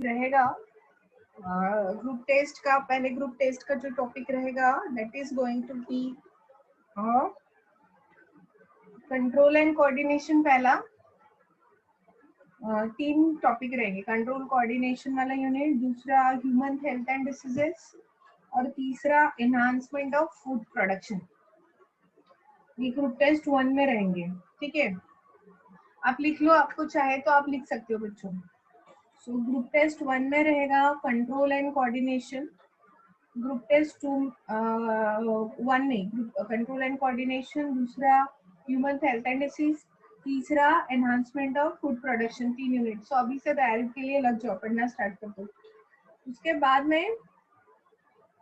रहेगा group test का, पहले ग्रुप टेस्ट का जो टॉपिक रहेगा that is going to be control and coordination. पहला 3 टॉपिक रहेंगे, कंट्रोल कोऑर्डिनेशन वाला यूनिट, दूसरा ह्यूमन हेल्थ एंड डिसीजेस, और तीसरा एनहांसमेंट ऑफ फूड प्रोडक्शन। ये ग्रुप टेस्ट 1 में रहेंगे, ठीक है। आप लिख लो, आपको चाहे तो आप लिख सकते हो बच्चों। सो ग्रुप टेस्ट 1 में रहेगा control and coordination, group test 1 में कंट्रोल एंड कोऑर्डिनेशन, दूसरा ह्यूमन हेल्थ एंड डिसीज, तीसरा enhancement of food production. 3 unit. So अभी से तैयारी के लिए लग जाओ, पढ़ना स्टार्ट कर दो। उसके बाद में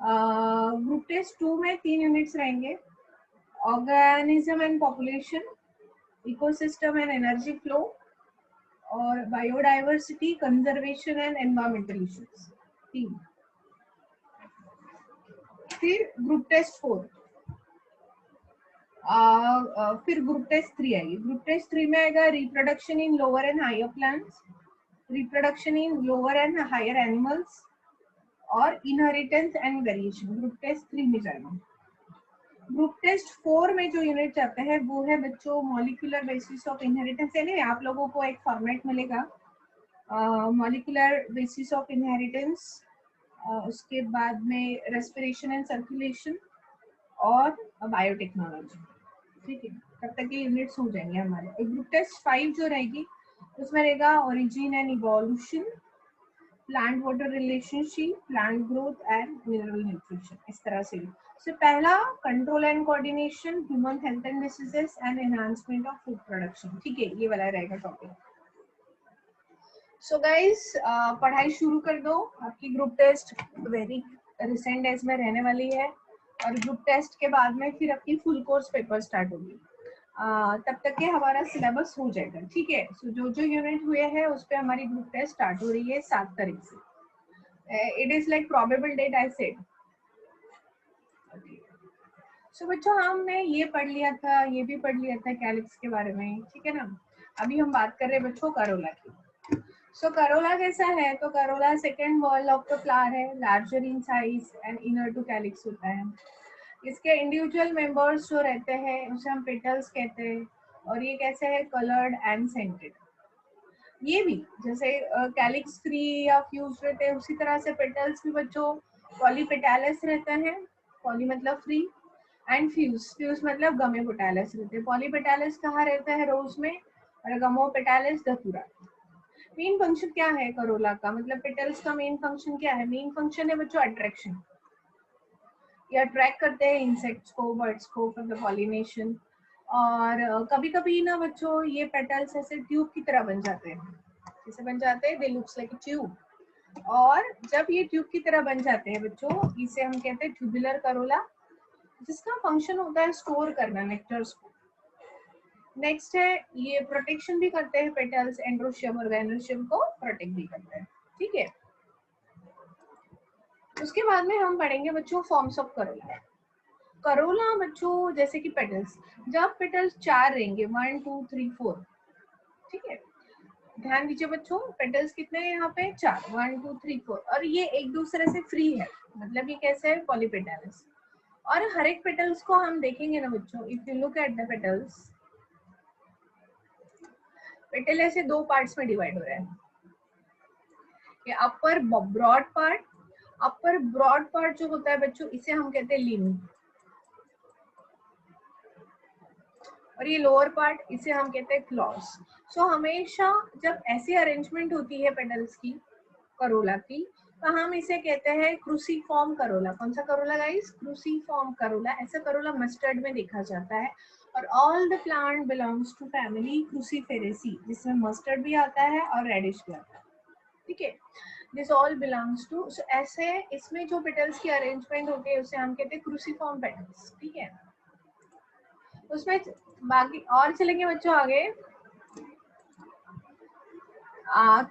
ग्रुप टेस्ट 2 में 3 यूनिट्स रहेंगे, organism and population, ecosystem and energy flow, और biodiversity, conservation and environmental issues. 3। फिर ग्रुप टेस्ट 4, फिर ग्रुप टेस्ट 3 आएगी। ग्रुप टेस्ट 3 में आएगा reproduction in lower and higher plants, reproduction in lower and higher animals, और inheritance and variation. Group test 3 में जाएगा। Group test 4 में जो यूनिट आते हैं वो है बच्चों मॉलिक्यूलर बेसिस ऑफ इनहेरिटेंस। यानी आप लोगों को एक फॉर्मेट मिलेगा, मॉलिक्यूलर बेसिस ऑफ इनहेरिटेंस, उसके बाद में रेस्पिरेशन एंड सर्कुलेशन, और बायोटेक्नोलॉजी, ठीक है। तब तक ये यूनिट्स हो जाएंगे हमारे। ग्रुप टेस्ट 5 जो रहेगी उसमें रहेगा origin and evolution, plant water relationship, plant growth and mineral nutrition. इस तरह से पहला control and coordination, human health and diseases and enhancement of food production, ठीक है। ये वाला रहेगा टॉपिक। सो गाइस, पढ़ाई शुरू कर दो। आपकी group test very recent days में रहने वाली है, और ग्रुप टेस्ट के बाद में फिर आपकी फुल कोर्स पेपर स्टार्ट होगी। तब तक के हमारा सिलेबस हो जाएगा, ठीक है। सो जो जो यूनिट हुए हैं उस पे हमारी ग्रुप टेस्ट स्टार्ट हो रही है 7 तारीख से। It is like probable date I said. So बच्चों, हमने ये पढ़ लिया था, ये भी पढ़ लिया था कैलिक्स के बारे में, ठीक है ना। अभी हम बात कर रहे हैं बच्चों करोला की। सो करोला कैसा है? तो corolla second whorl of the flower है, larger in size and inner to calyx होता है। इसके इंडिविजुअल मेंबर्स जो रहते हैं उसे हम पेटल्स कहते हैं, और ये कैसे है? Coloured and scented. ये भी जैसे कैलिक्स फ्री या फ्यूज रहते हैं, उसी तरह से पेटल्स भी बच्चों पॉलीपेटालस रहते हैं। पॉली मतलब फ्री, एंड फ्यूज, फ्यूज मतलब गमेपेटालस रहते हैं। पॉलीपेटालस कहाँ रहता है? रोज में, और गमोपेटालस धतूरा। मेन फंक्शन क्या है करोला का? मतलब पेटल्स का मेन फंक्शन क्या है? मेन फंक्शन है बच्चों अट्रैक्शन। ये अट्रैक्ट करते हैं इंसेक्ट्स को, बर्ड्स को फॉर द पॉलिनेशन। और कभी कभी ना बच्चों ये पेटल्स ऐसे ट्यूब की तरह बन जाते हैं। कैसे बन जाते हैं? दे लुक्स लाइक ट्यूब। और जब ये ट्यूब की तरह बन जाते हैं बच्चों, इसे हम कहते हैं ट्यूबुलर करोला, जिसका फंक्शन होता है स्टोर करना नेक्टर्स को। नेक्स्ट है ये प्रोटेक्शन भी करते हैं पेटल्स, एंड्रोशियम और गैनोशियम को प्रोटेक्ट भी करते हैं, ठीक है। उसके बाद में हम पढ़ेंगे बच्चों फॉर्म्स ऑफ करोला। करोला बच्चों जैसे कि पेटल्स, जब पेटल्स 4 रहेंगे 1 2 3 4, ठीक है। ध्यान दीजिए बच्चों, पेटल्स कितने हैं यहाँ पे? 4, 1 2 3 4, और ये एक दूसरे से फ्री है, मतलब ये कैसे है? पॉलीपेटल्स। और हर एक पेटल्स को हम देखेंगे ना बच्चों, if you look at the petals, petal ऐसे 2 पार्ट्स में डिवाइड हो रहा है। ये अपर ब्रॉड पार्ट, अपर ब्रॉड पार्ट जो होता है बच्चों, इसे हम कहते हैं लिम्ब, और ये लोअर पार्ट इसे हम कहते हैं क्लॉज। सो हमेशा जब ऐसी अरेंजमेंट होती है पेटल्स की, करोला की, तो हम इसे कहते हैं क्रूसीफॉर्म करोला। कौन सा करोला गाइस? Cruciform corolla. ऐसा करोला मस्टर्ड में देखा जाता है, और all the plant belongs to family Cruciferae, जिसमें मस्टर्ड भी आता है और रेडिश भी आता है, ठीक है। दिस ऑल बिलोंग्स टू, ऐसे इसमें जो पेटल्स की अरेंजमेंट होती है उसे हम कहते हैं क्रूसीफॉर्म पेटल्स, ठीक है। उसमें बाकी और चलेंगे बच्चों आगे।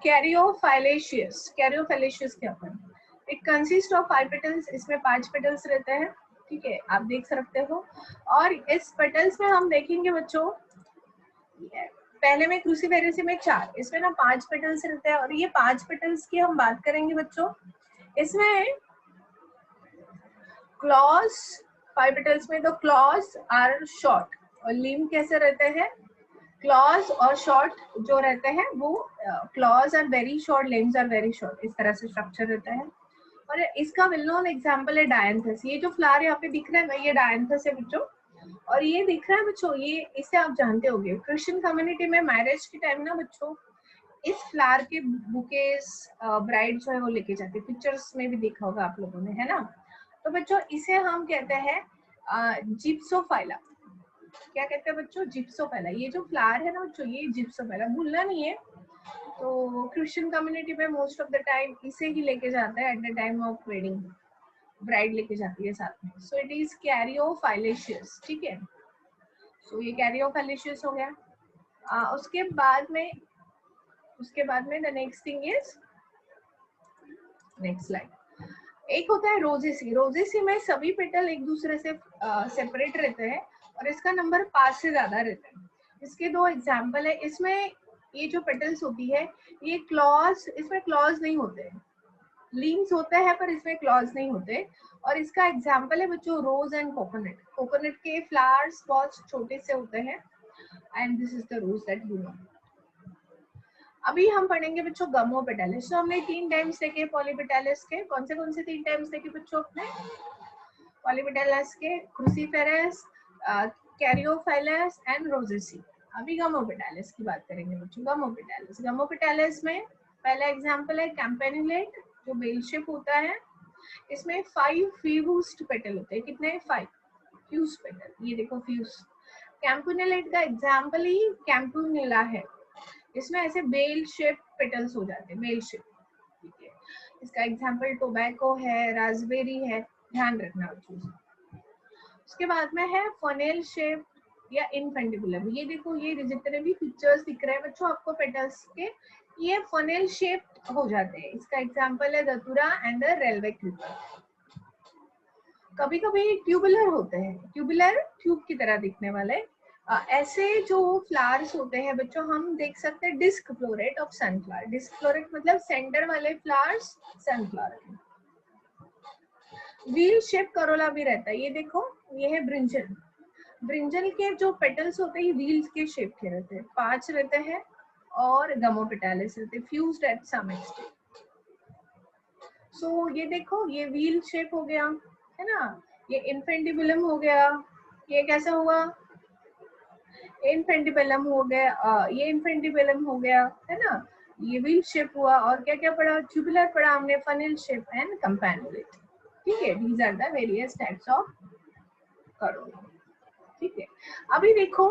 कैरियोफाइलेशियस, कैरियोफाइलेशियस क्या होता है? इट कंसिस्ट ऑफ 5 पेटल्स, इसमें 5 पेटल्स रहते हैं, ठीक है, आप देख सकते हो। और इस पेटल्स में हम देखेंगे बच्चों पहले में क्रूसीफेरेसी में 4, इसमें ना 5 पेटल्स रहते हैं और ये 5 पेटल्स की हम बात करेंगे बच्चों। इसमें क्लॉज 5 पेटल्स में तो क्लॉज आर शॉर्ट और लिम्ब कैसे रहते हैं, क्लॉज और शॉर्ट जो रहते हैं वो claws are very short, limbs are very short, इस तरह से स्ट्रक्चर रहता है। और इसका वेल नोन एग्जांपल है डायंथस। ये जो फ्लावर यहाँ पे दिख रहा है ना ये डायंथस है बच्चों। और ये दिख रहा है बच्चों, ये इसे आप जानते होंगे क्रिश्चियन कम्युनिटी में मैरिज के टाइम ना बच्चों इस फ्लावर के बुकेस ब्राइड जो है वो लेके जाती है, पिक्चर्स में भी देखा होगा आप लोगों ने, है ना। तो बच्चों इसे हम कहते हैं जिप्सोफाइला। क्या कहते हैं बच्चों, जिप्सोफाइला। ये जो फ्लावर है ना बच्चों ये जिप्सोफाइला, भूलना नहीं है। तो क्रिश्चियन कम्युनिटी में मोस्ट ऑफ द टाइम इसे ही लेके जाते हैं at the time of wedding, bride लेके जाती है साथ में। सो इट इज कैरियोफाइलेशियस, ठीक है। सो ये कैरियोफाइलेशियस हो गया। उसके बाद में the next thing is, next slide, एक होता है रोजेसी। रोजेसी में सभी पेटल एक दूसरे से सेपरेट रहते हैं और इसका नंबर 5 से ज्यादा रहता है। इसके 2 एग्जाम्पल है। इसमें ये जो पेटल्स होती है ये क्लॉज, इसमें क्लॉज नहीं होते, लीम्स होते हैं पर इसमें क्लॉज नहीं होते। और इसका एग्जाम्पल है बच्चों रोज एंड कोकोनट। कोकोनट के फ्लावर्स बहुत छोटे से होते हैं and this is the rose that you know. अभी हम पढ़ेंगे बच्चों गमोपेटैलिस। तो हमने 3 टाइम्स देखे पॉलीपेटैलिस के। कौन से 3 टाइम्स देखे बच्चों अपने पॉलीपेटैलिस के, क्रूसीफेरस, कैरियोफाइलस एंड रोजेसी। अभी गमोपेटैलिस की बात करेंगे बच्चों। गमोपेटैलिस, गमोपेटैलिस में पहला एग्जांपल है कैंपेनुलेट जो बेल शेप होता है। इसमें 5 फ्यूज्ड पेटल होते हैं। कितने, 5 फ्यूज्ड पेटल। ये देखो फ्यूज। कैंपेनुलेट का एग्जांपल ही कैंपेनुला है। इसमें ऐसे बेल शेप पेटल्स हो जाते हैं, बेल शेप, ठीक है। इसका एग्जांपल टोबैको है, रास्पबेरी है, ध्यान रखना चीज। उसके बाद में है फनेल शेप या इनफेंडिबुलम। ये देखो ये जितने भी पिक्चर्स दिख रहे हैं बच्चों आपको पेटल्स के, ये फनेल शेप हो जाते हैं। इसका एग्जांपल है दतुरा एंड द रेलवे क्रीपर। कभी कभी ट्यूबुलर होते हैं, ट्यूबुलर ट्यूब की तरह दिखने वाले ऐसे जो फ्लावर्स होते हैं बच्चों हम देख सकते हैं disc floret of sunflower. Disc floret मतलब सेंटर वाले flowers sunflower. Wheel shape corolla भी रहता है। ये देखो ये है ब्रिंजल। ब्रिंजल के जो पेटल्स होते हैं व्हील्स के शेप के रहते हैं, 5 रहते हैं और गमोपेटैलिस रहते हैं, फ्यूज्ड एट सम एक्सटेंट। सो ये देखो ये व्हील शेप हो गया, है ना। ये इनफेंडिबुलम हो गया। ये कैसा हुआ, इनफेंडिबुलम हो गया। ये इनफेंडिबुलम हो गया, है ना। ये व्हील शेप हुआ। और क्या क्या पढ़ा, ट्यूबुलर पढ़ा हमने, फनेल शेप एंड कैंपेनुलेट, ठीक है। These are the various types of corolla, ठीक है। अभी देखो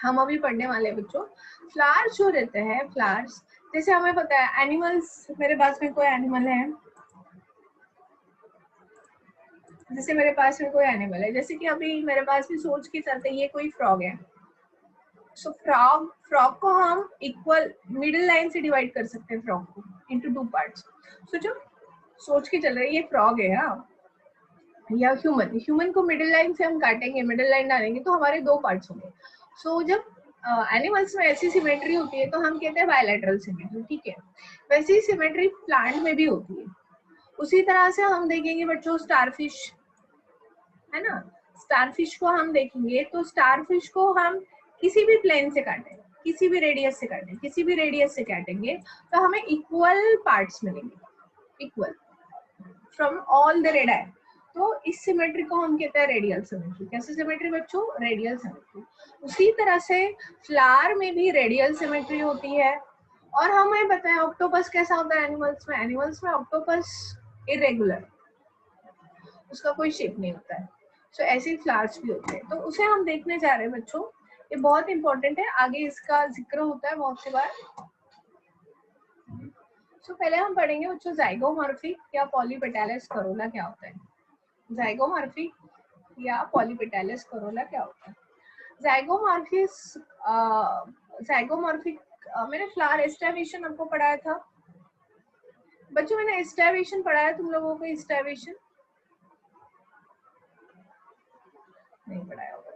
हम अभी पढ़ने वाले बच्चों फ्लावर्स जो रहते हैं, फ्लावर्स जैसे हमें पता है एनिमल्स, मेरे पास में कोई एनिमल है, जैसे मेरे पास में कोई एनिमल है, जैसे कि अभी मेरे पास भी सोच के चलते ये कोई फ्रॉग है। सो फ्रॉग को हम इक्वल मिडिल लाइन से डिवाइड कर सकते हैं फ्रॉग को इनटू 2 पार्ट्स। सोचो, सोच के चल रहे ये फ्रॉग है या ह्यूमन को मिडिल लाइन से हम काटेंगे, मिडिल लाइन डालेंगे तो हमारे 2 पार्ट्स होंगे। सो जब एनिमल्स में ऐसी सिमेट्री होती है तो हम कहते हैं बायलैटरल सिमेट्री, ठीक है। वैसी सिमेट्री प्लांट में भी होती है। उसी तरह से हम देखेंगे बच्चों स्टारफिश, है ना। स्टारफिश को हम देखेंगे तो स्टारफिश को हम किसी भी प्लेन से काटें, किसी भी रेडियस से काटें, किसी भी रेडियस से काटेंगे तो हमें इक्वल पार्ट्स मिलेंगे, equal from all the radii. तो इस सिमेट्री को हम कहते हैं रेडियल सिमेट्री। कैसे सिमेट्री बच्चों, रेडियल सिमेट्री। उसी तरह से फ्लावर में भी रेडियल सिमेट्री होती है। और हमें बताएं ऑक्टोपस कैसा होता है एनिमल्स में। एनिमल्स में ऑक्टोपस इरेगुलर, उसका कोई शेप नहीं होता है। सो ऐसे ही फ्लावर्स भी होते हैं, तो उसे हम देखने जा रहे हैं बच्चों। ये बहुत इंपॉर्टेंट है, आगे इसका जिक्र होता है बहुत सी बार। सो पहले हम पढ़ेंगे बच्चों जाइगोमॉर्फिक या पॉलीपेटैलिस करोला क्या होता है। जाइगोमॉर्फिक या पॉलीपेटैलिस करोला क्या होता है। जाइगोमॉर्फिक मैंने फ्लावर एस्टावेशन आपको पढ़ाया था बच्चों, मैंने एस्टावेशन पढ़ाया तुम लोगों को, एस्टावेशन नहीं पढ़ाया होगा।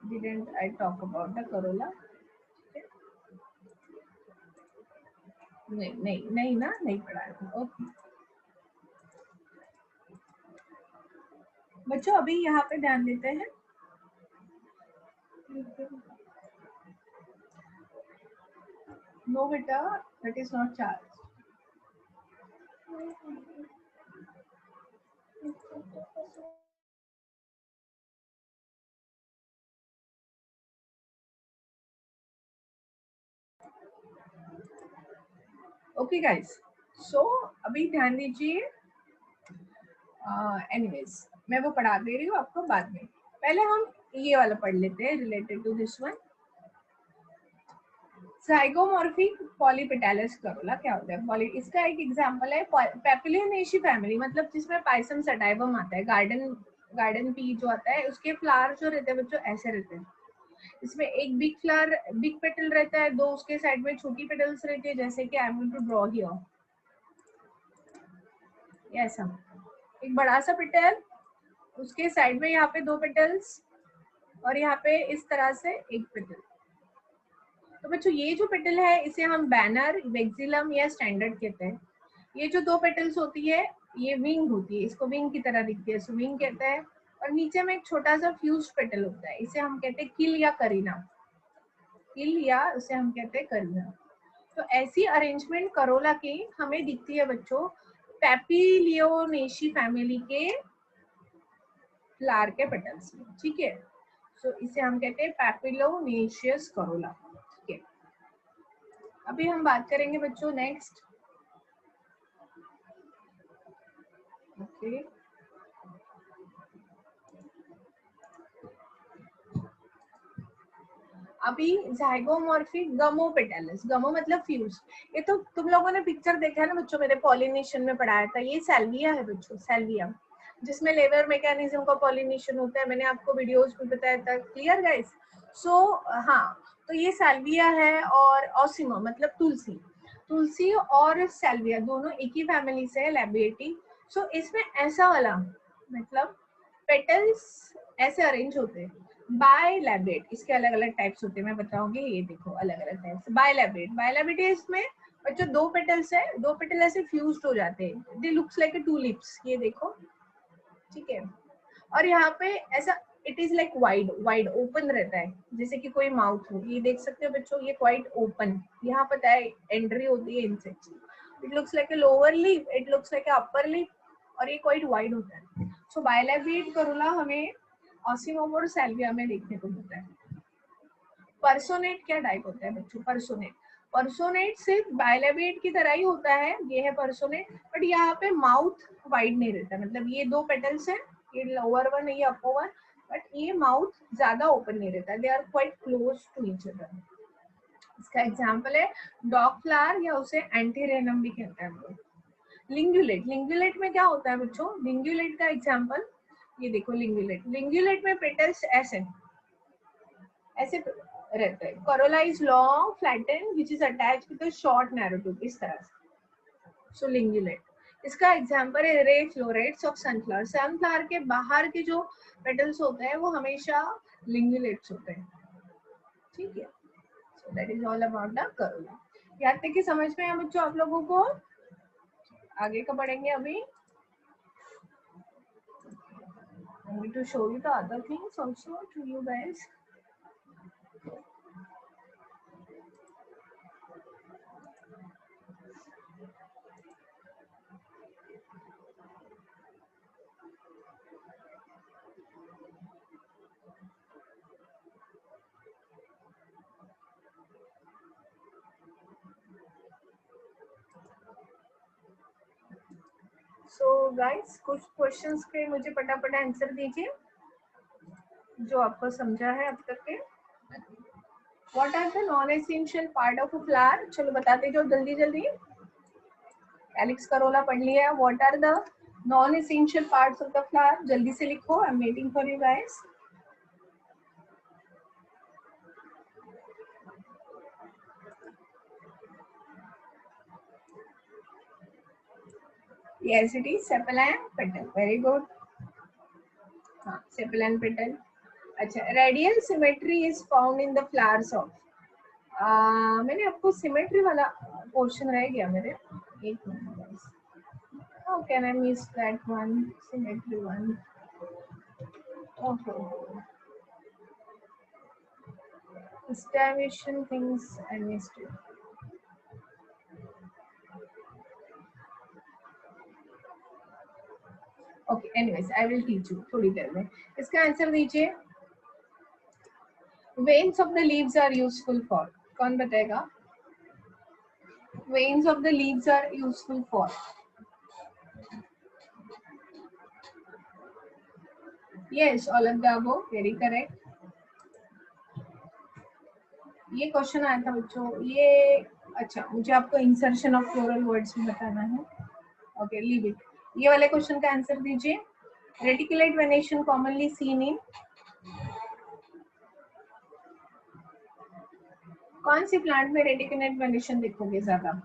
Didn't I talk about the corolla? नहीं नहीं नहीं ना, नहीं पढ़ा है। ओके बच्चों, अभी यहाँ पे ध्यान देते हैं। नो बेटा, that is not charged. Okay guys, so अभी ध्यान दीजिए। एनीवेज मैं वो पढ़ा दे रही हूँ आपको बाद में। पहले हम ये वाला पढ़ लेते हैं related to this one. Zygomorphic polypetalous corolla क्या होता है? इसका एक एग्जांपल है पेपिलियनेशी फैमिली, मतलब जिसमें पाइसम सटाइवम आता है। गार्डन पी जो आता है, उसके फ्लावर जो रहते हैं बच्चों ऐसे रहते हैं। इसमें एक बिग फ्लावर, बिग पेटल रहता है, दो उसके साइड में छोटी पेटल्स रहती है, जैसे कि I am going to draw here. ऐसा एक बड़ा सा पेटल, उसके साइड में यहाँ पे दो पेटल्स, और यहाँ पे इस तरह से एक पेटल। तो बच्चों ये जो पेटल है इसे हम बैनर, वेक्सिलम या स्टैंडर्ड कहते हैं। ये जो दो पेटल्स होती है ये विंग होती है, इसको विंग की तरह दिखती है, इसको विंग कहते हैं। और नीचे में एक छोटा सा फ्यूज पेटल होता है, इसे हम कहते हैं किल या करीना। किल या उसे हम कहते हैं करीना। तो ऐसी अरेंजमेंट करोला की हमें दिखती है बच्चों पेपिलियोनेशी फैमिली के फ्लावर के पेटल्स में। ठीक है, तो इसे हम कहते हैं पेपिलोनेशियस करोला। ठीक है, अभी हम बात करेंगे बच्चों नेक्स्ट। ओके अभी ज़ाइगोमॉर्फिक गमोपेटैलस, गमो मतलब फ्यूज। ये तो तुम लोगों ने पिक्चर देखा है ना बच्चों, मेरे पॉलिनेशन में पढ़ाया था। ये सैल्विया है बच्चों, सैल्विया, जिसमें लेबर मैकेनिज्म का पॉलिनेशन होता है। मैंने आपको वीडियोस में बताया था। Clear guys? सो हाँ, तो ये सैल्विया है और ऑसिमा मतलब तुलसी। तुलसी और सैल्विया दोनों एक ही फैमिली से है, लैबिएटी। सो इसमें ऐसा वाला मतलब पेटल्स ऐसे अरेंज होते हैं बायलैब्रेट। इसके अलग अलग टाइप्स होते हैं, मैं बताऊंगी। ये देखो अलग अलग टाइप्स। बायलैब्रेट इसमें बच्चों दो पेटल्स है, दो पेटल ऐसे फ्यूज्ड हो जाते हैं, दे लुक्स लाइक टू लिप्स। ये देखो, ठीक है। और यहाँ पे ऐसा it is like wide wide open रहता है, जैसे कि कोई माउथ हो। ये देख सकते हो बच्चों, ये क्वाइट ओपन। यहाँ पता है एंट्री होती है insects. It looks like a lower lip, it looks like a upper lip, और ये क्वाइट वाइड होता है। सो बायलैब्रेट करोला हमें ऑसिमोम और सैल्विया में देखने को मिलता है। पर्सोनेट क्या टाइप होता है बच्चों? पर्सोनेट सिर्फ बायलैब्रेट की तरह ही होता है, ये है पर्सोनेट। बट यहाँ पे माउथ वाइड नहीं रहता, मतलब ये दो पेटल्स हैं, ये लोअर वन है, ये अपर वन, बट ये माउथ ज्यादा ओपन नहीं रहता। They are quite close to each other. इसका एग्जांपल है डॉग फ्लावर, या उसे एंटीरेनम भी कहते हैं हम लोग। लिंगुलेट, लिंगुलेट में क्या होता है बच्चों? लिंगुलेट का एग्जांपल ये देखो। लिंगुलेट में पेटल्स ऐसे ऐसे रहते हैं। Corolla is long flattened which is attached with a short narrow tube, इस तरह से। सो लिंगुलेट। इसका एग्जांपल है ray florets of sunflower. Sunflower के बाहर के जो पेटल्स होते हैं वो हमेशा लिंगुलेट्स होते हैं। ठीक है, so that is all about the Corolla. यहाँ तक कि समझ में आया बच्चों आप लोगों को? आगे का पढ़ेंगे अभी। I'm going to show you the other things also to you guys. So guys, कुछ क्वेश्चंस के मुझे फटाफट आंसर दीजिए जो आपको समझा है अब तक के। What are the non-essential part of a flower? चलो बताते जाओ जल्दी जल्दी। कैलिक्स करोला पढ़ लिया। What are the non-essential parts of the flower? जल्दी से लिखो, I'm waiting for you guys. Yes, it is sepal and petal. Very good. हाँ, sepal and petal. अच्छा, radial symmetry is found in the flowers of, मैंने आपको symmetry वाला portion रह गया मेरे, एक minute, how can I miss that one, symmetry one, okay, aestivation things I missed it. Okay, anyways I will teach you थोड़ी देर में। इसका आंसर दीजिए। Veins of the leaves are useful for, कौन बताएगा? Veins of the leaves are useful for, yes, all of the above, very correct. ये question आया था बच्चों, ये अच्छा, मुझे आपको इंसर्शन ऑफ फ्लोरल वर्ड्स में बताना है। Okay, leave it. ये वाले क्वेश्चन का आंसर दीजिए। Reticulate venation commonly seen in, कौन सी प्लांट में रेटिकुलेट वेनेशन देखोगे ज्यादा?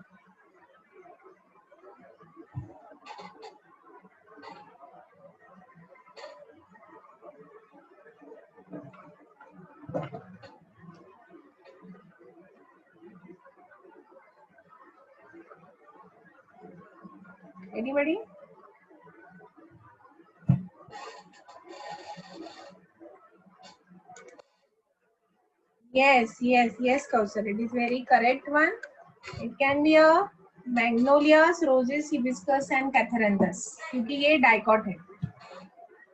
Anybody? Yes, yes, yes, Kausar. It is very correct one. It can be a magnolias, roses, hibiscus and catharanthus, क्योंकि ये डाइकॉट है।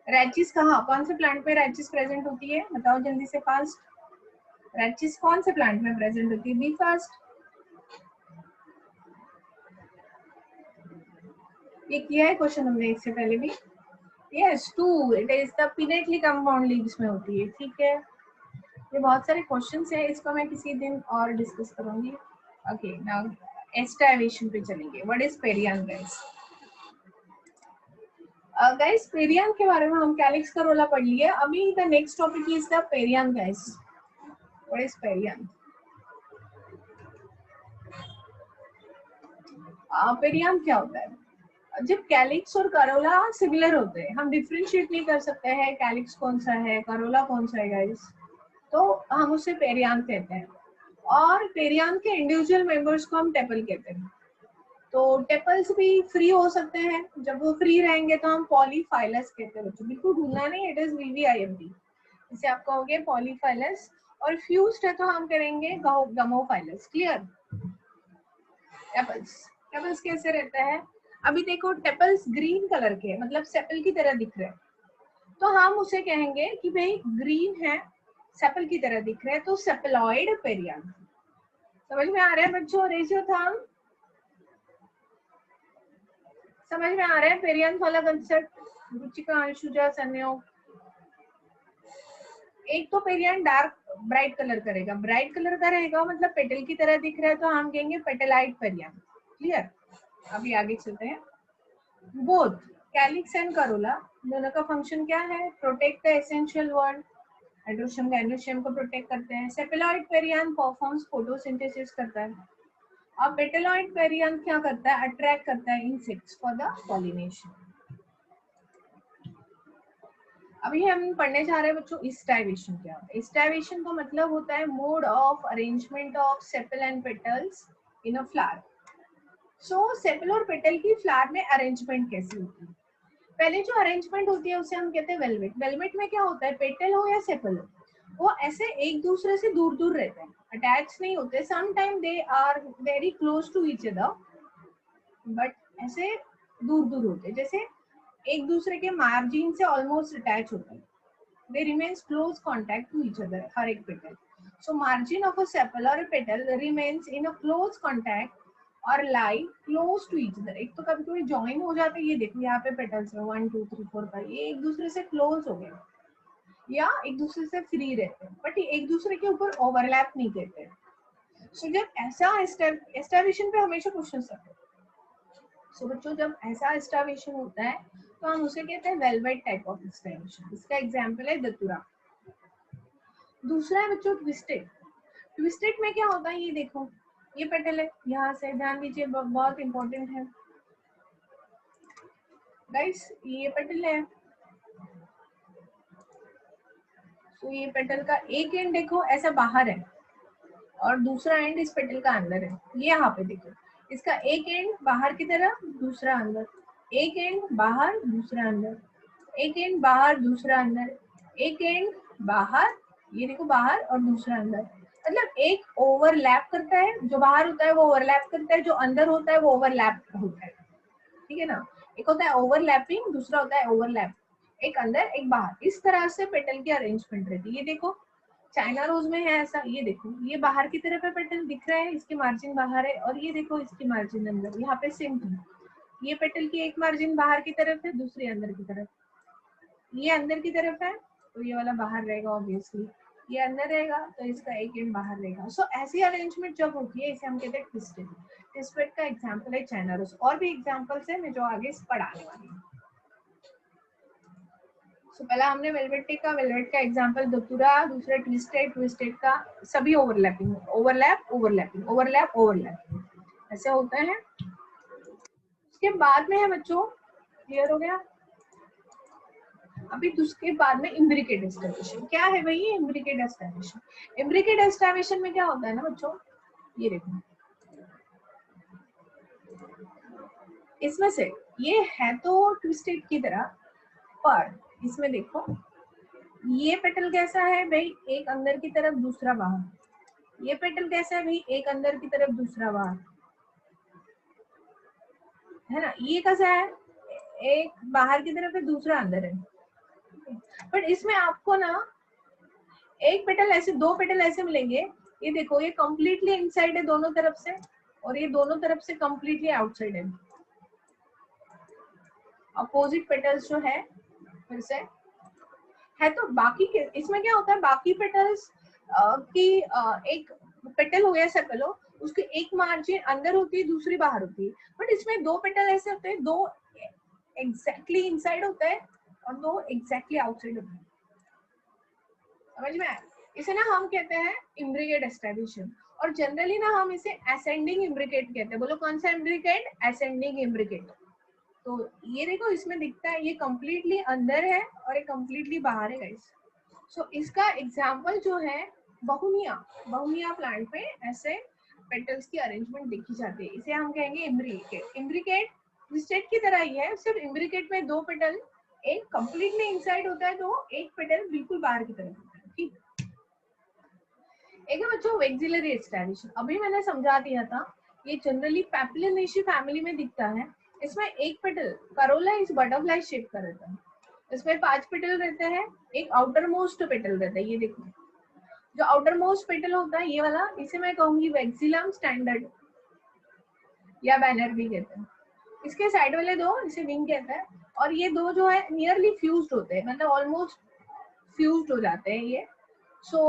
रैचिस कहाँ, कौन से प्लांट में रैचिस प्रेजेंट होती है? बताओ जल्दी से, फास्ट। रैचिस कौन से प्लांट में प्रेजेंट होती है? Be fast. ये किया है क्वेश्चन हमने इससे पहले भी। Yes, two, it is the pinnately compound leaves में होती है, ठीक है। ये बहुत सारे क्वेश्चंस हैं, इसको मैं किसी दिन और डिस्कस करूंगी। ओके, नाउ एस्टाइवेशन पे चलेंगे। What is पेरियन guys? गाइस, पेरियन के बारे में हम कैलिक्स करोला पढ़ लिए। अभी the next topic is the पेरियन guys. What is पेरियन? पेरियन क्या होता है? जब कैलिक्स और करोला सिमिलर होते हैं, हम डिफरेंशिएट नहीं कर सकते हैं कैलिक्स कौन सा है, करोला कौन सा है गाइस, तो हम उसे पेरियन कहते हैं। और पेरियन के इंडिविजुअल मेंबर्स को हम टेपल कहते हैं। तो टेपल्स भी फ्री हो सकते हैं, जब वो फ्री रहेंगे तो हम पॉलीफाइलस कहते हैं। बच्चों बिल्कुल भूलना नहीं, इट इज VVIMP। इसे आप कहोगे पॉलीफाइलस, और फ्यूज्ड है तो हम करेंगे गमोफाइलस। क्लियर? टेपल्स, टेपल्स कैसे रहता है? अभी देखो, टेपल्स ग्रीन कलर के, मतलब सेपल की तरह दिख रहे हैं, तो हम उसे कहेंगे कि भाई ग्रीन है, सेपल की तरह दिख रहे हैं, तो सेपलॉइड पेरियन। समझ में आ रहा है बच्चों? रेशियो था, समझ में आ रहा है पेरियन वाला कंसेप्ट? रुचिका, अंशुजा, संयोग। एक तो पेरियन डार्क ब्राइट कलर करेगा, ब्राइट कलर का रहेगा मतलब पेटल की तरह दिख रहा है, तो हम कहेंगे पेटलाइट पेरियन। क्लियर? अभी आगे चलते हैं। बोथ कैलिक्स एंड करोला दोनों का फंक्शन क्या है? प्रोटेक्ट द एसेंशियल वर्ड, हाइड्रोशियम एंडोशियम को प्रोटेक्ट करते हैं। सेपेलॉइड पेरियन परफॉर्म्स फोटोसिंथेसिस करता है, और पेटलॉइड पेरियन क्या करता है? अट्रैक्ट करता है इंसेक्ट्स फॉर द पॉलिनेशन। अभी हम पढ़ने जा रहे हैं बच्चों एस्टाइवेशन क्या होता है। एस्टाइवेशन का मतलब होता है mode of arrangement of sepal and petals in a flower. So sepal और पेटल की फ्लावर में अरेंजमेंट कैसी होती है? पहले जो अरेंजमेंट होती है उसे हम कहते हैं वेलवेट। वेलवेट में क्या होता है? पेटल हो या सेपल हो, वो ऐसे एक दूसरे से दूर दूर रहते हैं, अटैच नहीं होते। Some time they are very close to each other, but ऐसे दूर दूर होते हैं, जैसे एक दूसरे के मार्जिन से ऑलमोस्ट अटैच होते हैं। They remains close contact to each other, हर एक petal. So margin of a sepal or a petal remains in a close contact और lie close to each other. एक तो कभी कभी join हो जाते हैं, ये देखो यहाँ पे petals है 1 2 3 4 5, ये एक दूसरे से close हो गए या एक दूसरे से फ्री रहते हैं, बट ये एक दूसरे के ऊपर ओवरलैप नहीं करते। सो जब ऐसा एस्टाब्लिशन पे हमेशा क्वेश्चन आते हैं। सो बच्चों, जब ऐसा एस्टाब्लिशन होता है तो हम उसे कहते हैं वेलवेट टाइप ऑफ एस्टाब्लिशन। इसका एग्जांपल है दतुरा। दूसरा है बच्चों ट्विस्टेड। ट्विस्टेड में क्या होता है? ये देखो, ये पेटल है, यहाँ से ध्यान दीजिए, बहुत इंपॉर्टेंट है गाइस, ये पेटल है। तो ये पेटल का एक एंड देखो ऐसा बाहर है और दूसरा एंड इस पेटल का अंदर है। ये यहाँ पे देखो, इसका एक एंड बाहर की तरफ, दूसरा अंदर, एक एंड बाहर, दूसरा अंदर, एक एंड बाहर, दूसरा अंदर, एक एंड बाहर, ये देखो बाहर और दूसरा अंदर। मतलब एक ओवरलैप करता है, जो बाहर होता है वो ओवरलैप करता है, जो अंदर होता है वो ओवरलैप होता है, ठीक है ना। एक होता है ओवरलैपिंग, दूसरा होता है ओवरलैप, एक अंदर एक बाहर। इस तरह से पेटल की अरेंजमेंट रहती है। ये देखो चाइना रोज में है ऐसा, ये देखो ये बाहर की तरफ है पेटल दिख रहा है, इसकी मार्जिन बाहर है, और ये देखो इसकी मार्जिन अंदर। यहाँ पे सेम थी, ये पेटल की एक मार्जिन बाहर की तरफ है, दूसरी अंदर की तरफ। ये अंदर की तरफ है तो ये वाला बाहर रहेगा ऑब्वियसली, ये अंदर रहेगा तो इसका एक एंड बाहर रहेगा। सो ऐसी अरेंजमेंट जब होती है इसे हम कहते हैं ट्विस्टेड। ट्विस्टेड का एग्जांपल है चाइना रोज। और भी एग्जांपल्स है मैं जो आगे पढ़ाने वाली हूँ। तो पहला हमने वेलवेट का एग्जांपल धतूरा, दूसरा ट्विस्टेड, ट्विस्टेड का सभी overlapping, overlap overlapping, overlap overlap ऐसे होते हैं। उसके बाद में है बच्चों, क्लियर हो गया। अभी उसके बाद में इम्ब्रिकेट एस्टाब्लिशन। क्या है भाई ये इम्ब्रिकेट एस्टाब्लिशन? इम्ब्रिकेट एस्टाब्लिशन में क्या होता है ना बच्चों, ये देखो इसमें से ये है तो ट्विस्टेड की तरह, पर इसमें देखो ये पेटल कैसा है भाई, एक अंदर की तरफ दूसरा बाहर। ये पेटल कैसा है भाई, एक अंदर की तरफ दूसरा बाहर, है ना। ये कैसा है, एक बाहर की तरफ है दूसरा अंदर है। बट इसमें आपको ना एक पेटल ऐसे, दो पेटल ऐसे मिलेंगे, ये देखो ये कंप्लीटली इनसाइड है दोनों तरफ से, और ये दोनों तरफ से कंप्लीटली आउटसाइड है। अपोजिट पेटल्स जो है फिर से है, तो बाकी के इसमें क्या होता है, बाकी पेटल्स की एक पेटल हो गया सर्कल हो, उसकी एक मार्जिन अंदर होती है दूसरी बाहर होती है। बट इसमें दो पेटल ऐसे होते हैं, दो एग्जैक्टली इनसाइड होता है और दो एग्जैक्टली आउटसाइड होता है। समझ में आया? इसे ना हम कहते हैं इम्ब्रिकेट एस्टाब्लिशन, और जनरली ना हम इसे असेंडिंग इम्ब्रिकेट कहते हैं। बोलो कौन सा इम्ब्रिकेट? Ascending imbricate. तो ये देखो इसमें दिखता है ये कंप्लीटली अंदर है और ये कंप्लीटली बाहर है गाइस। सो इसका एग्जांपल जो है बहुनिया, बहुनिया प्लांट में ऐसे पेटल्स की अरेंजमेंट देखी जाती है, इसे हम कहेंगे इम्ब्रिकेट। इम्ब्रिकेट ट्विस्टेड की तरह ही है, सिर्फ इम्ब्रिकेट में दो पेटल, एक कंप्लीटली इनसाइड होता है तो एक पेटल बिल्कुल बाहर की तरफ होता है। ठीक, एक है बच्चों वेक्सिलरी एस्टाब्लिशन। अभी मैंने समझा दिया था, ये जनरली पैपिलिनेशी फैमिली में दिखता है। इसमें एक पेटल करोला इस बटरफ्लाई शेप का रहता है, इसमें 5 पेटल रहते हैं, एक आउटर मोस्ट पेटल रहता है। ये देखो जो आउटर मोस्ट पेटल होता है ये वाला, इसे मैं कहूंगी वेक्सिलम स्टैंडर्ड या बैनर भी कहते हैं। इसके साइड वाले दो इसे विंग कहते हैं, और ये दो जो है नियरली फ्यूज्ड होते हैं, मतलब ऑलमोस्ट फ्यूज्ड हो जाते हैं ये। सो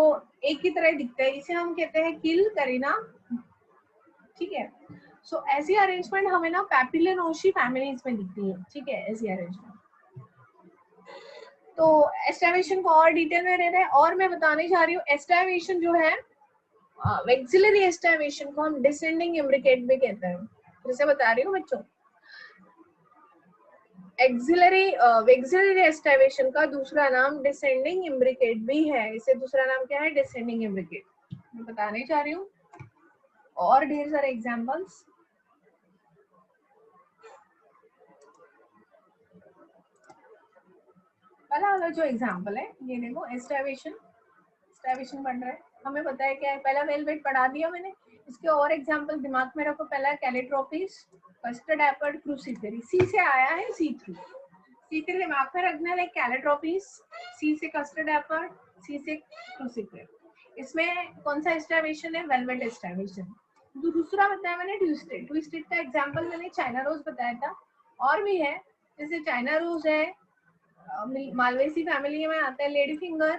एक की तरह दिखते हैं, इसे हम कहते हैं किल करीना। ठीक है, सो ऐसी अरेंजमेंट हमें ना पैपिलिनोशी फैमिलीज में दिखती है। ठीक है, ऐसी अरेंजमेंट। तो एस्टावेशन को और डिटेल में रहना है, और मैं बताने जा रही हूँ एस्टावेशन जो है वेक्सिलरी एस्टावेशन को हम डिसेंडिंग इम्ब्रिकेट भी कहते हैं। जैसे बता रही हूँ बच्चों, एक्सिलरी वेक्सिलरी एस्टावेशन का दूसरा नाम डिसेंडिंग इम्ब्रिकेट भी है। इसे दूसरा नाम क्या है? Descending imbricate. मैं बताने जा रही हूँ और ढेर सारे एग्जांपल्स। पहला वाला जो एग्जांपल है ये देखो, एस्टावेशन, एस्टावेशन बन रहा है, हमें पता है क्या है। पहला वेलवेट पढ़ा दिया मैंने, इसके और एग्जांपल दिमाग में रखो। पहला कैलिट्रोपिस, कस्टर्ड एप्पल, क्रूसिफेरी। सी से आया है सी थ्रू, सी के दिमाग में रखना है, लाइक कैलिट्रोपिस, सी से कस्टर्ड एप्पल, सी से क्रूसिफेरी। इसमें कौन सा एस्टावेशन है? वेलवेट एस्टावेशन। दूसरा बताया मैंने ट्विस्टेड। ट्विस्टेड का एग्जांपल मैंने चाइना रोज बताया था, और भी है जैसे चाइना रोज है, मालवेसी फैमिली में आता है, लेडी फिंगर,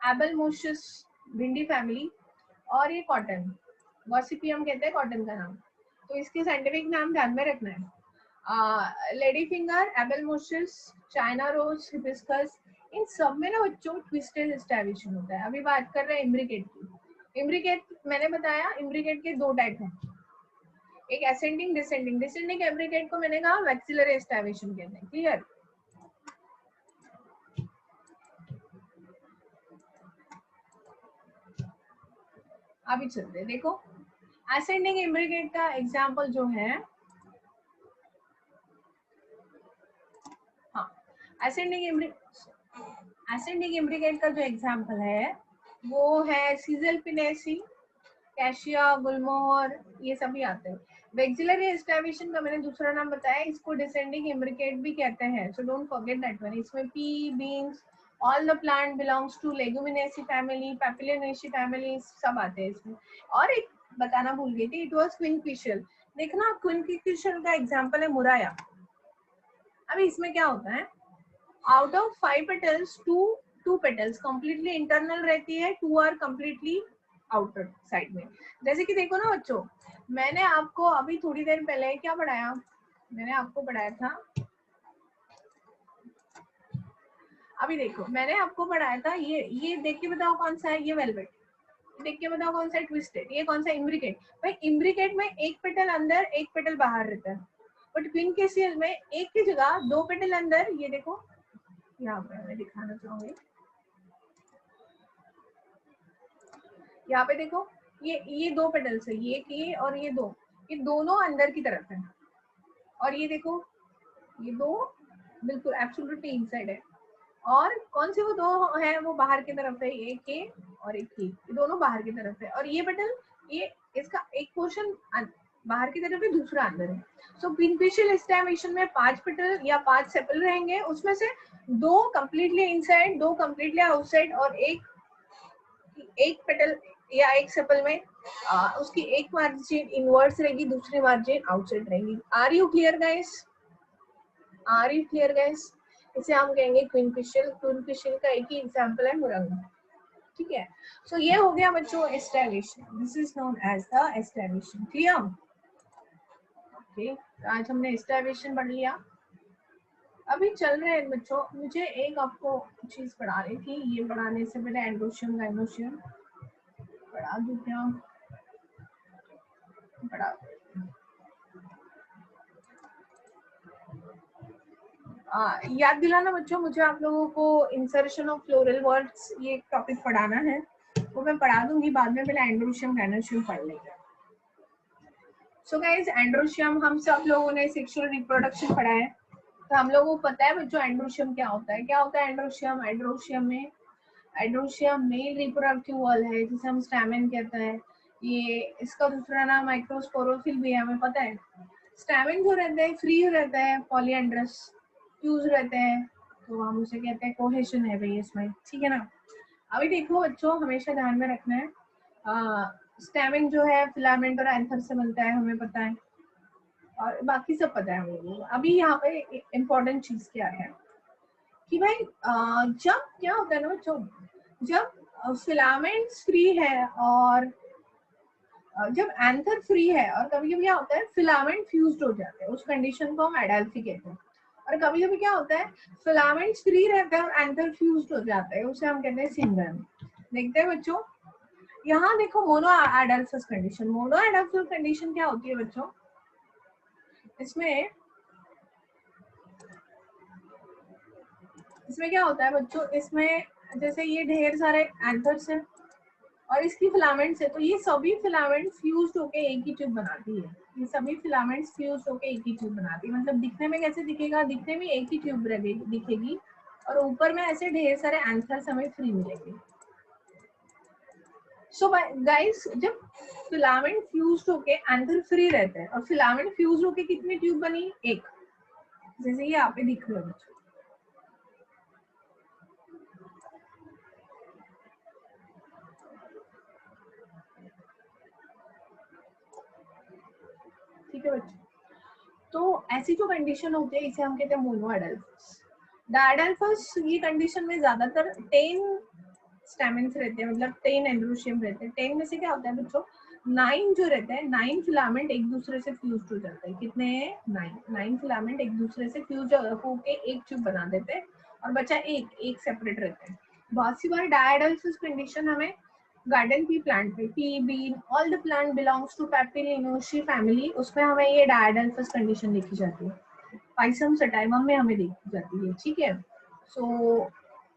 एबल मोशस, भिंडी फैमिली, और ये कॉटन, गॉसिपियम कहते हैं कॉटन का नाम। तो इसके साइंटिफिक नाम ध्यान में रखना है, lady finger, Abelmoschus, China rose, hibiscus. इन सब में ना बच्चों ट्विस्टेड एस्टाब्लिशन होता है। अभी बात कर रहे हैं इम्ब्रिकेट की। इम्ब्रिकेट मैंने बताया, इम्ब्रिकेट के दो टाइप हैं, एक असेंडिंग डिसेंडिंग। डिसेंडिंग इम्ब्रिकेट को मैंने कहा वेक्सिलरी एस्टाब्लिशन कहते हैं। क्लियर? अभी चलते हैं, देखो असेंडिंग इम्ब्रिकेट का एग्जाम्पल जो है, हाँ असेंडिंग इम्ब्रिकेट का जो एग्जाम्पल है वो है सीजल पिनेसी, कैशिया, गुलमोहर, ये सभी आते हैं। वेक्सिलरी एस्टाब्लिशन का मैंने दूसरा नाम बताया, इसको डिसेंडिंग इम्ब्रिकेट भी कहते हैं, so don't forget that one. इसमें pea, beans, all the plant belongs to Leguminosae family, Papilionaceae family सब आते हैं इसमें। और एक बताना भूल गई थी, इट वाज क्विनफिशियल। देखना क्विनफिशियल का एग्जांपल है मुराया। अभी इसमें क्या होता है, out of 5 petals, two petals completely internal रहती है, 2 आर कंप्लीटली आउटर साइड में। जैसे कि देखो ना बच्चों, मैंने आपको अभी थोड़ी देर पहले क्या पढ़ाया, मैंने आपको पढ़ाया था, अभी देखो मैंने आपको पढ़ाया था, ये देख के बताओ कौन सा है, ये वेलवेट। देख के बताओ कौन सा है ट्विस्टेड, ये कौन सा इम्ब्रिकेट। भाई इम्ब्रिकेट में एक पेटल अंदर एक पेटल बाहर रहता है, बट क्विनकेसियल में एक की जगह 2 पेटल अंदर, ये देखो यहाँ पे मैं दिखाना चाहूंगी, यहाँ पे देखो ये 2 पेटल्स है, ये और ये दो, ये दोनों अंदर की तरफ है। और ये देखो ये दो बिल्कुल एब्सोल्युटली इनसाइड है। और कौन से वो दो है, वो बाहर की तरफ है, एक ये और एक ये दोनों बाहर की तरफ है। और ये पेटल, ये इसका एक पोर्शन बाहर की तरफ है, दूसरा अंदर है। सो क्विनफिशियल एस्टिमेशन में 5 पेटल या 5 सेपल रहेंगे, उसमें से 2 कंप्लीटली इनसाइड, 2 कंप्लीटली आउटसाइड, और एक पेटल या एक सेपल में उसकी एक मार्जिन इनवर्स रहेगी, दूसरी मार्जिन आउटसाइड रहेगी। Are you clear guys? Are you clear guys? इसे हम कहेंगे क्विनफिशियल। क्विनफिशियल का एक ही एग्जांपल है मुरंगा, ठीक है। सो ये हो गया बच्चों aestivation, this is known as the aestivation. Clear? Okay, आज हमने एस्टिमेशन पढ़ लिया। अभी चल रहे हैं बच्चों, मुझे एक आपको चीज पढ़ानी थी, ये पढ़ाने से पहले एंडोशियम गाइनोशियम पढ़ा दूं क्या? पढ़ा याद दिलाना बच्चों, मुझे आप लोगों को इंसर्शन ऑफ फ्लोरल वर्ड्स ये टॉपिक पढ़ाना है, वो मैं पढ़ा दूंगी बाद में, पहले एंड्रोशियम गाइनोशियम पढ़ लेंगे। सो गाइस एंड्रोशियम हम सब लोगों ने सेक्सुअल रिप्रोडक्शन पढ़ा है, तो हम लोगों को पता है बच्चों एंड्रोशियम क्या होता है। क्या होता है androecium? Androecium male reproductive wall है, जिसे हम स्टैमेन कहते हैं। ये इसका दूसरा नाम माइक्रोस्पोरोफिल भी है, हमें पता है। स्टैमेन जो रहता है फ्री रहता है, पॉलीएंड्रस फ्यूज रहते हैं, तो हम उसे कहते हैं कोहेशन है भाई इसमें, ठीक है ना। अभी देखो बच्चों, हमेशा ध्यान में रखना है, स्टैमेन जो है फिलामेंट और एंथर से बनता है, हमें पता है, और बाकी सब पता है हम लोगों को। अभी यहाँ पे इम्पोर्टेंट चीज क्या है कि भाई जब क्या होता है ना बच्चों, जब फिलामेंट्स फ्री है और जब एंथर फ्री है, और कभी कभी क्या होता है फिलामेंट फ्यूज्ड हो जाते हैं, उस कंडीशन को हम एडाल्फी कहते हैं। और कभी कभी क्या होता है फिलामेंट्स फ्री रहता है और एंथर फ्यूज्ड हो जाता है, उसे हम कहते हैं सिंगल। देखते हैं बच्चों, यहाँ देखो मोनो एडाल्फस कंडीशन। मोनो एडाल्फस कंडीशन क्या होती है बच्चों, इसमें क्या होता है बच्चों, इसमें जैसे ये ढेर सारे एंथर्स हैं और इसकी फिलामेंट्स है, तो ये सभी फिलामेंट फ्यूज्ड होके एक ही ट्यूब बनाती है। ये सभी फिलामेंट्स फ्यूज्ड होके एक ही ट्यूब बनाती है, मतलब दिखने में कैसे दिखेगा, दिखने में एक ही ट्यूब दिखेगी, और ऊपर में ऐसे ढेर सारे एंथर्स हमें फ्री मिलेंगे। सो गाइस, जब फिलामेंट फ्यूज्ड होके एंथर फ्री रहते हैं, और फिलामेंट फ्यूज्ड होके कितनी ट्यूब बनी? एक, जैसे ये यहाँ पे दिख रहा है बच्चों। ठीक है बच्चों, तो ऐसी जो कंडीशन होती है इसे हम कहते हैं मोनो एडाल्फस। डायडाल्फस ये कंडीशन में ज्यादातर 10 स्टैमेंस रहते हैं, मतलब 10 एंड्रोशियम रहते हैं। 10 में से क्या होता है बच्चों, 9 जो रहते हैं, 9 फिलामेंट एक दूसरे से फ्यूज हो जाते हैं। कितने हैं? 9 फिलामेंट एक दूसरे से फ्यूज होके एक ट्यूब बना देते हैं, और बचा एक सेपरेट रहता है। बहुत सी बार डायडाल्फस कंडीशन हमें गार्डन की प्लांट पे, pea, bean, all the plant belongs to Papilionaceae family, उसमें हमें ये डायडाल्फस कंडीशन देखी जाती है। पाइसम सटाइवम में हमें देखी जाती है, ठीक है। सो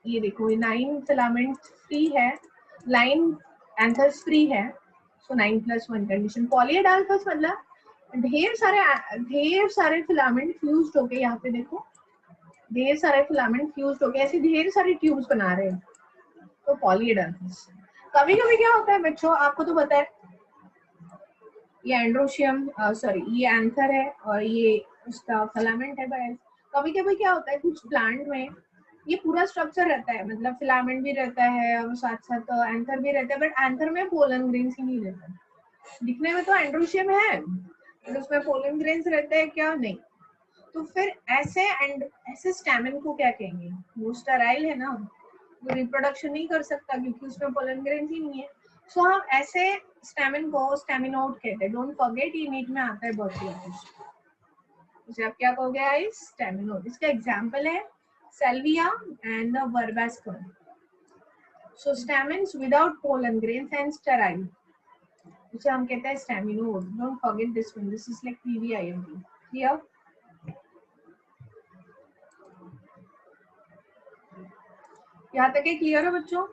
ये देखो, ये 9 फिलामेंट फ्री है, 9 एंथर्स फ्री है, सो 9+1 कंडीशन। पॉलीएडाल्फस मतलब ढेर सारे फिलामेंट फ्यूज्ड होके, यहाँ पे देखो ढेर सारे फिलामेंट फ्यूज्ड होके ऐसे ढेर सारी ट्यूब्स बना रहे हैं, तो पॉलीएडाल्फस। कभी कभी क्या होता है बच्चों, आपको तो पता है, ये एंड्रोशियम सॉरी ये एंथर है और ये उसका फिलामेंट है। बस कभी कभी क्या होता है कुछ प्लांट में ये पूरा स्ट्रक्चर रहता है, मतलब फिलामेंट भी रहता है और साथ साथ एंथर भी रहता है, बट एंथर में पोलन ग्रेन्स ही नहीं रहता। दिखने में तो एंड्रोशियम है बट उसमें पोलन ग्रेन्स रहते हैं क्या? नहीं। तो फिर ऐसे स्टैमेन को क्या कहेंगे? वो स्टेराइल है ना, वो रिप्रोडक्शन नहीं कर सकता क्योंकि उसमें पोलन ग्रेन्स ही नहीं है। सो हम ऐसे स्टैमेन को स्टैमिनोड कहते हैं। डोंट फॉरगेट ये नीट में आता है बहुत ही। इसे आप क्या कहोगे गाइस? स्टैमिनोड। इसका एग्जांपल है Salvia and the Verbascum. So stamens without pollen grains and sterile, इसे हम कहते हैं staminode. Don't forget this one, this is like PVIMP। Clear? यहाँ तक क्लियर हो बच्चों?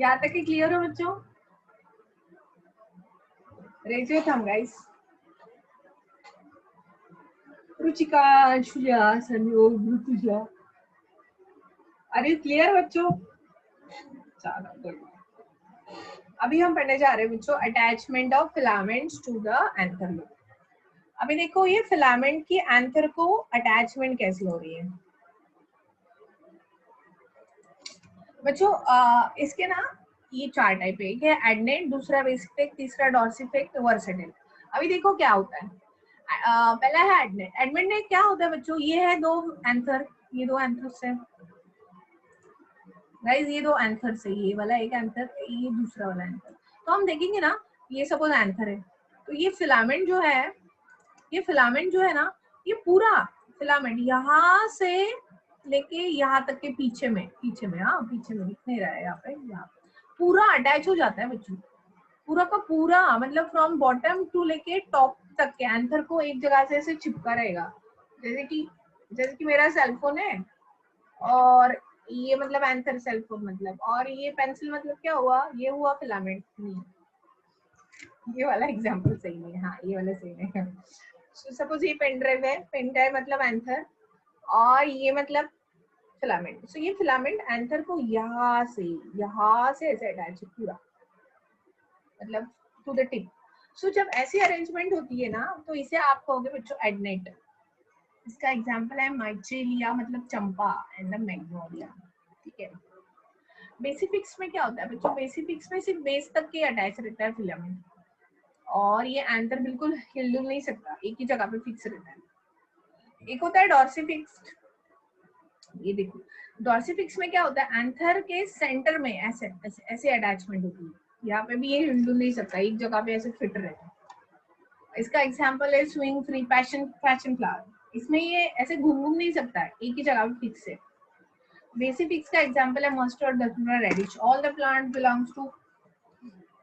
यहाँ तक क्लियर हो बच्चों? Raise your thumb guys. Ruchika, Anshuja, Sanyog, Rituja, are you clear बच्चों? चलो अभी हम पढ़ने जा रहे हैं बच्चों attachment of filaments to the anther lobe. अभी देखो ये फिलामेंट की एंथर को अटैचमेंट कैसे हो रही है बच्चों। इसके ना ये 4 टाइप है। एक है एडनेट, दूसरा बेसिफिक, तीसरा डॉर्सिफिक, वर्सेटाइल। अभी देखो क्या होता है। पहला है एडनेट। एडनेट क्या होता है बच्चों? ये है दो एंथर, ये दो एंथर से गाइस, ये दो एंथर से, ये वाला एक एंथर, ये दूसरा वाला एंथर। तो हम देखेंगे ना, ये सपोज एंथर है, तो ये फिलामेंट जो है, ये फिलामेंट जो है ना, ये पूरा फिलामेंट यहाँ से लेके यहाँ तक के पीछे में हाँ पीछे में दिख नहीं रहा है यहाँ पे, यहाँ पूरा अटैच हो जाता है बच्चों। पूरा का पूरा मतलब फ्रॉम बॉटम टू लेके टॉप तक के एंथर को एक जगह से ऐसे चिपका रहेगा। जैसे कि मेरा सेलफोन है और ये मतलब एंथर सेलफोन मतलब, और ये पेंसिल मतलब क्या हुआ? ये हुआ फिलामेंट। नहीं, ये वाला एग्जांपल सही नहीं है। हाँ ये वाला सही नहीं है। सपोज ये पेन ड्राइव है, पेन ड्राइव मतलब एंथर और ये मतलब फिलामेंट। सो ये फिलामेंट एंथर को यहाँ से ऐसे अटैच है पूरा, मतलब टू द टिप। सो जब ऐसी अरेंजमेंट होती है ना, तो इसे आप कहोगे बच्चों एडनेट। इसका एग्जांपल है माइचेलिया मतलब चंपा एंड द मैग्नोलिया। ठीक है। बेसिफिक्स में क्या होता है बच्चों? बेसिफिक्स में सिर्फ बेस तक के अटैच रहता है फिलामेंट, और ये एंथर बिल्कुल हिल डुल नहीं सकता, एक ही जगह पे फिक्स रहता है। एक होता है डॉर्सिफिक्स। ये देखो डॉर्सिफिक्स में क्या होता है? एंथर के सेंटर में ऐसे ऐसे अटैचमेंट होती है, यहाँ पे भी ये हिल डुल नहीं सकता, एक जगह पे ऐसे फिट रहता है। इसका एग्जांपल है स्विंग फ्री पैशन फ्लावर। इसमें ये ऐसे घूम नहीं सकता है, एक ही जगह पे फिक्स है। बेसिफिक्स का एग्जांपल है mustard, Datura, radish. All the plant belongs to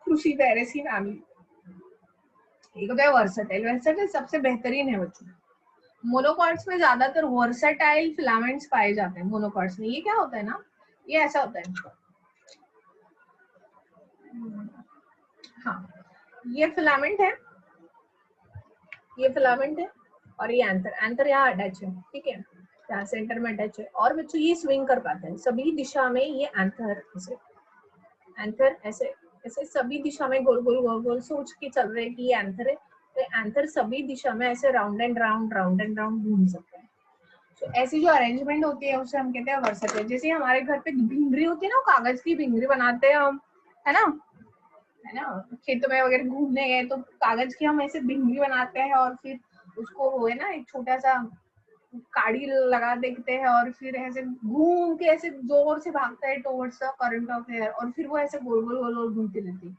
Cruciferae family. एक होता है वर्सेटाइल। वर्सेटाइल सबसे बेहतरीन है बच्चों। मोनोकॉट्स में ज्यादातर वर्सेटाइल फिलामेंट्स पाए जाते हैं। मोनोकॉट्स में ये क्या होता है ना, ये ऐसा होता है, हाँ ये फिलामेंट है, ये फिलामेंट है और ये एंथर यहाँ अटैच है। ठीक है, यहाँ सेंटर में अटैच है। और बच्चों ये स्विंग कर पाते हैं सभी दिशा में। ये एंथर ऐसे ऐसे सभी दिशा में गोल गोल गोल गोल सोच के चल रहे हैं कि ये एंथर है, तो एंथर सभी दिशा में ऐसे राउंड एंड राउंड घूम सकते हैं। तो ऐसी जो अरेंजमेंट होती है उसे हम कहते हैं वर्सेटाइल। जैसे हमारे घर पे भिंगरी होती है ना, कागज की भिंगरी बनाते हैं हम, है ना, खेतों में वगैरह घूमने गए तो कागज की हम ऐसे भिंगरी बनाते हैं और फिर उसको वो है ना एक छोटा सा काड़ी लगा देते हैं और फिर ऐसे घूम के ऐसे जोर से भागता है towards the current of air, और फिर वो ऐसे गोल गोल गोल गोल घूमती रहती है।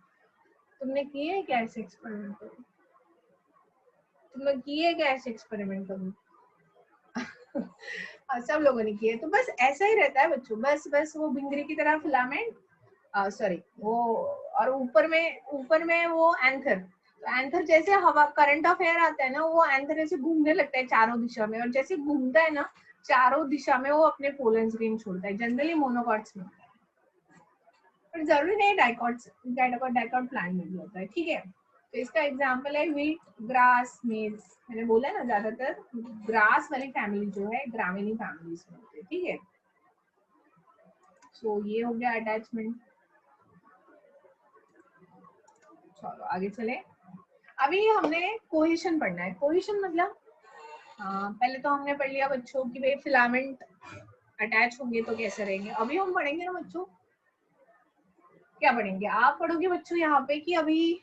तुमने किए है क्या ऐसे एक्सपेरिमेंट कभी? तुमने किए है क्या ऐसे एक्सपेरिमेंट कभी? सब लोगों ने किए। तो बस ऐसा ही रहता है बच्चों, बस वो भिंगरी की तरह फिलामेंट, सॉरी वो, और ऊपर में वो एंथर। तो एंथर जैसे हवा करंट ऑफ एयर आता है ना, वो एंथर ऐसे घूमने लगता है चारों दिशा में, और जैसे घूमता है ना चारों दिशा में वो अपने पोलन रिंग छोड़ता है। जनरली मोनोकॉट्स में। पर जरूरी नहीं डाइकॉट प्लांट में भी होता है, ठीक है। तो इसका एग्जांपल है व्हीट, ग्रास, मेज। मैंने बोला ना ज्यादातर ग्रास वाली फैमिली जो है ग्रामीणी फैमिलीज में होती है, ठीक है। सो ये हो गया अटैचमेंट। चलो आगे चले। अभी हमने कोहेशन पढ़ना है। कोहेशन मतलब पहले तो हमने पढ़ लिया बच्चों की भाई फिलामेंट अटैच होंगे तो कैसे रहेंगे। अभी हम पढ़ेंगे ना बच्चों, क्या पढ़ेंगे, आप पढ़ोगे बच्चों यहाँ पे कि अभी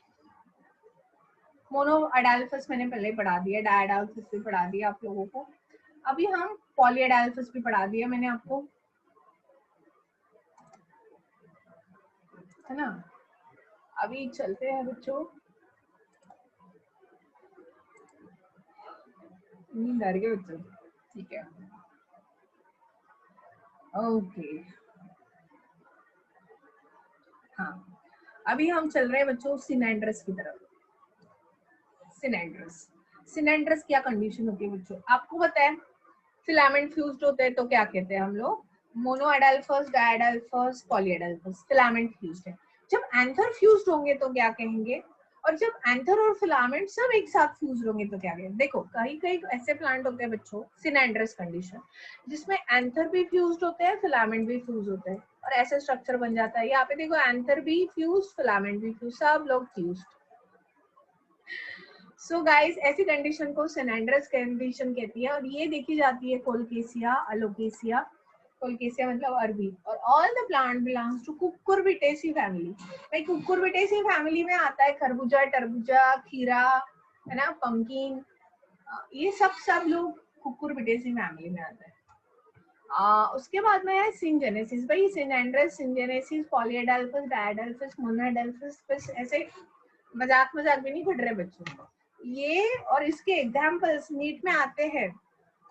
मोनो अडाल्फस मैंने पहले पढ़ा दिया, डायडाल्फस भी पढ़ा दिया आप लोगों को। अभी हम पॉलीअडाल्फस भी पढ़ा दिया मैंने आपको, है ना। अभी चलते हैं बच्चों, नींद आ रही है बच्चों, ठीक है, ओके। हाँ, अभी हम चल रहे हैं बच्चों सिनेंड्रस की तरफ। सिनेंड्रस, सिनेंड्रस क्या कंडीशन होती है बच्चों, आपको पता है। फिलामेंट फ्यूज्ड होते हैं तो क्या कहते हैं हम लोग, मोनोएडाल्फस, डायडाल्फस, पॉलीएडाल्फस। फिलामेंट फ्यूज्ड है। जब एंथर फ्यूज्ड होंगे तो क्या कहेंगे, और जब एंथर और फिलामेंट सब एक साथ फ्यूज होंगे तो क्या कहेंगे। देखो कहीं कहीं ऐसे प्लांट होते हैं बच्चों, सिनेंड्रस कंडीशन, जिसमें एंथर भी फ्यूज्ड होते हैं, फिलामेंट भी फ्यूज होते हैं, और ऐसे स्ट्रक्चर बन जाता है। यहाँ पे देखो एंथर भी फ्यूज, फिलामेंट भी फ्यूज, सब लोग फ्यूज्ड। सो गाइस ऐसी कंडीशन को सिनेंड्रस कंडीशन कहती है, और ये देखी जाती है कोलकेसिया, अलोकेसिया। कोलकेसिया मतलब अरबी। और all the plant belongs to cucurbitaceae family. भाई कुकुरबिटेसी फैमिली में आता है खरबूजा, तरबूजा, खीरा, है ना, पंकिन, ये सब लोग कुकुरबिटेसी फैमिली में आता है। उसके बाद में है सिंजेनेसिस। भाई सिनेंड्रस, सिंजेनेसिस, पॉलीएडाल्फस, डायडाल्फस, मोनोएडाल्फस, ऐसे मजाक भी नहीं पढ़ रहे बच्चों, ये और इसके एग्जाम्पल्स नीट में आते हैं।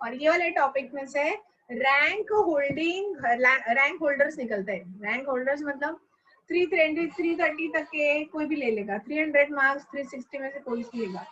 और ये वाले टॉपिक में से रैंक होल्डिंग, रैंक होल्डर्स निकलते हैं। रैंक होल्डर्स मतलब 320, 330 तक के कोई भी ले लेगा, 300 मार्क्स 360 में से कोई भी लेगा।